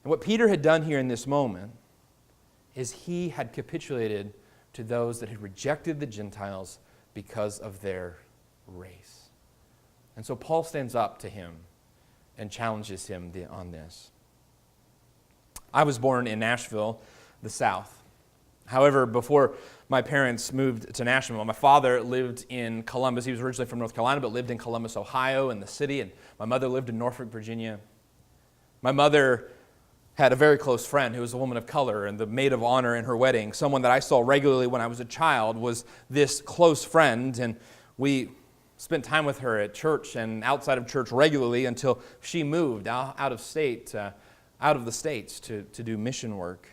And what Peter had done here in this moment is he had capitulated to those that had rejected the Gentiles because of their race. And so Paul stands up to him and challenges him on this. I was born in Nashville, the South. However, before my parents moved to Nashville, my father lived in Columbus. He was originally from North Carolina, but lived in Columbus, Ohio, in the city. And my mother lived in Norfolk, Virginia. My mother had a very close friend who was a woman of color and the maid of honor in her wedding. Someone that I saw regularly when I was a child was this close friend, and we spent time with her at church and outside of church regularly until she moved out of the States to do mission work.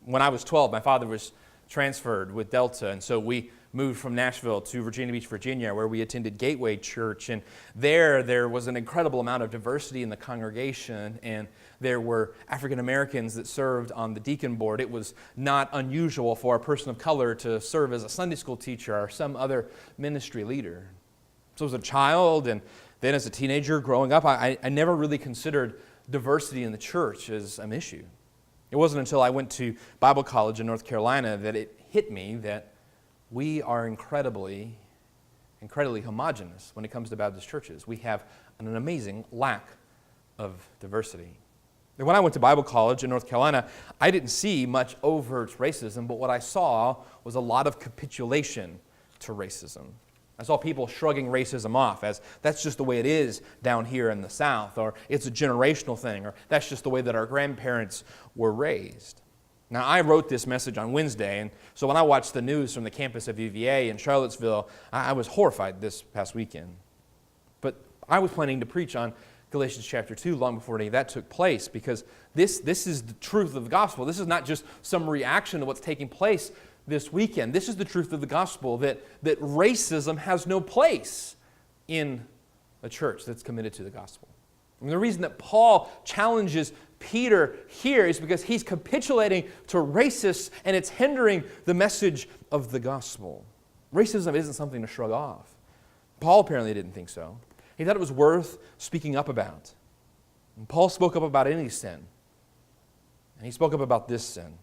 When I was 12, my father was transferred with Delta, and so we moved from Nashville to Virginia Beach, Virginia, where we attended Gateway Church, and there was an incredible amount of diversity in the congregation, and there were African Americans that served on the deacon board. It was not unusual for a person of color to serve as a Sunday school teacher or some other ministry leader. So as a child and then as a teenager growing up, I never really considered diversity in the church as an issue. It wasn't until I went to Bible college in North Carolina that it hit me that we are incredibly homogenous when it comes to Baptist churches. We have an amazing lack of diversity. And when I went to Bible college in North Carolina, I didn't see much overt racism, but what I saw was a lot of capitulation to racism. I saw people shrugging racism off as that's just the way it is down here in the South, or it's a generational thing, or that's just the way that our grandparents were raised. Now, I wrote this message on Wednesday, and so when I watched the news from the campus of UVA in Charlottesville, I was horrified this past weekend. But I was planning to preach on Galatians chapter 2 long before any of that took place, because this is the truth of the gospel. This is not just some reaction to what's taking place this weekend. This is the truth of the gospel, that racism has no place in a church that's committed to the gospel. And the reason that Paul challenges Peter here is because he's capitulating to racists and it's hindering the message of the gospel. Racism isn't something to shrug off. Paul apparently didn't think so. He thought it was worth speaking up about. And Paul spoke up about any sin. And he spoke up about this sin.